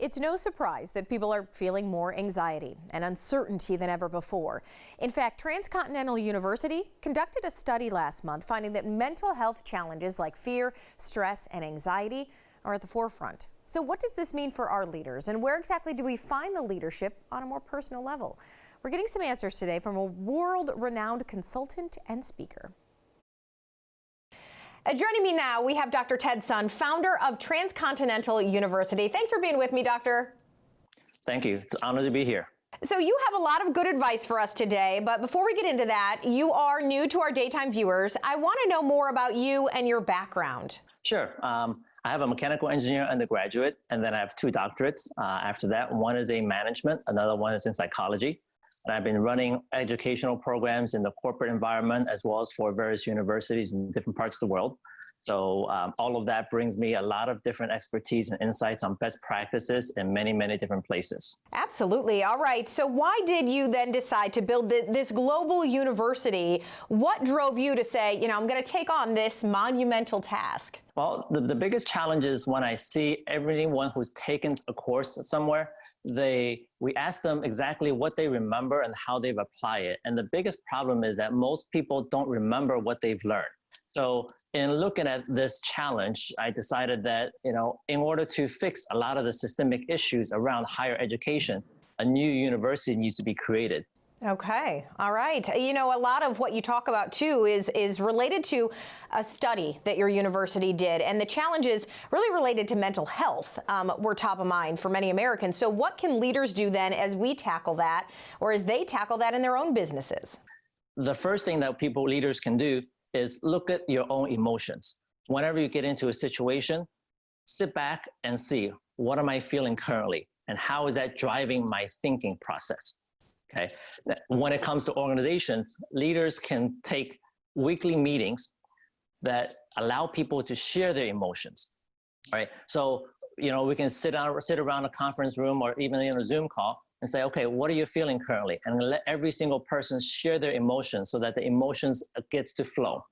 It's no surprise that people are feeling more anxiety and uncertainty than ever before. In fact, Transcontinental University conducted a study last month finding that mental health challenges like fear, stress, and anxiety are at the forefront. So what does this mean for our leaders, and where exactly do we find the leadership on a more personal level? We're getting some answers today from a world-renowned consultant and speaker. Joining me now, we have Dr. Ted Sun, founder of Transcontinental University. Thanks for being with me, Doctor. Thank you. It's an honor to be here. So you have a lot of good advice for us today, but before we get into that, you are new to our daytime viewers. I want to know more about you and your background. Sure. I have a mechanical engineer undergraduate, and then I have 2 doctorates. After that, one is in management, another one is in psychology. And I've been running educational programs in the corporate environment as well as for various universities in different parts of the world. So all of that brings me a lot of different expertise and insights on best practices in many, many different places. Absolutely. All right. So why did you then decide to build this global university? What drove you to say, you know, I'm going to take on this monumental task? Well, the biggest challenge is when I see everyone who's taken a course somewhere, we ask them exactly what they remember and how they've applied it. And the biggest problem is that most people don't remember what they've learned. So in looking at this challenge, I decided that, you know, in order to fix a lot of the systemic issues around higher education, a new university needs to be created. Okay. All right. You know, a lot of what you talk about, too, is related to a study that your university did. And the challenges really related to mental health were top of mind for many Americans. So what can leaders do then as we tackle that, or as they tackle that in their own businesses? The first thing that leaders can do is look at your own emotions. Whenever you get into a situation, sit back and see, what am I feeling currently? And how is that driving my thinking process? Okay. When it comes to organizations, leaders can take weekly meetings that allow people to share their emotions. All right. So, you know, we can sit around a conference room or even in a Zoom call and say, okay, what are you feeling currently? And let every single person share their emotions so that the emotions gets to flow.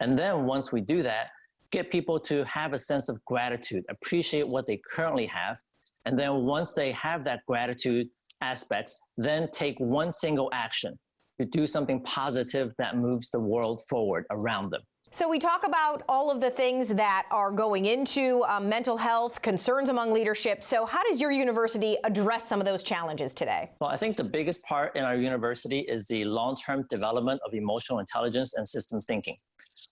And then once we do that, get people to have a sense of gratitude, appreciate what they currently have. And then once they have that gratitude aspects, then take one single action to do something positive that moves the world forward around them. So we talk about all of the things that are going into mental health, concerns among leadership. So how does your university address some of those challenges today? Well, I think the biggest part in our university is the long-term development of emotional intelligence and systems thinking.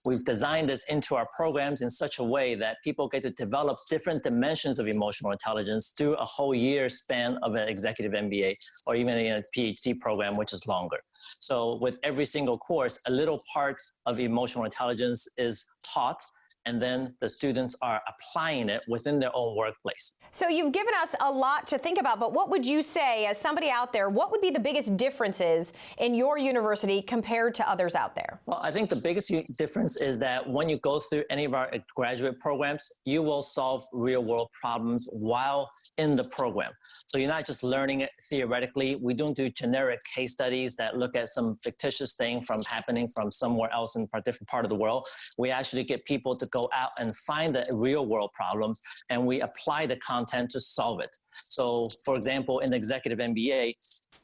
We've designed this into our programs in such a way that people get to develop different dimensions of emotional intelligence through a whole year span of an executive MBA or even in a PhD program, which is longer. So with every single course, a little part of emotional intelligence is taught, and then the students are applying it within their own workplace. So you've given us a lot to think about, but what would you say, as somebody out there, what would be the biggest differences in your university compared to others out there? Well, I think the biggest difference is that when you go through any of our graduate programs, you will solve real-world problems while in the program. So you're not just learning it theoretically. We don't do generic case studies that look at some fictitious thing happening from somewhere else in a different part of the world. We actually get people to go out and find the real world problems, and we apply the content to solve it. So for example, in the executive MBA,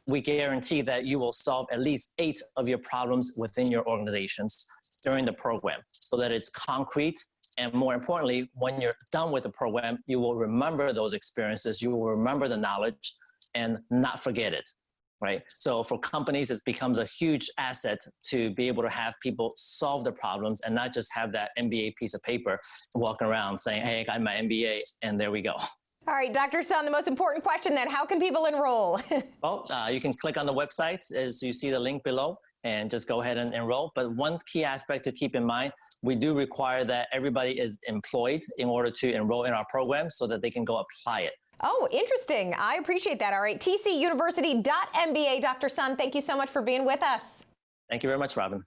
we guarantee that you will solve at least 8 of your problems within your organizations during the program so that it's concrete. And more importantly, when you're done with the program, you will remember those experiences, you will remember the knowledge and not forget it. Right? So for companies, it becomes a huge asset to be able to have people solve the problems and not just have that MBA piece of paper walking around saying, hey, I got my MBA, and there we go. All right, Dr. Sun, the most important question then, how can people enroll? Well, you can click on the website as you see the link below and just go ahead and enroll. But one key aspect to keep in mind, we do require that everybody is employed in order to enroll in our program so that they can go apply it. Oh, interesting. I appreciate that. All right, tcuniversity.mba. Dr. Sun, thank you so much for being with us. Thank you very much, Robin.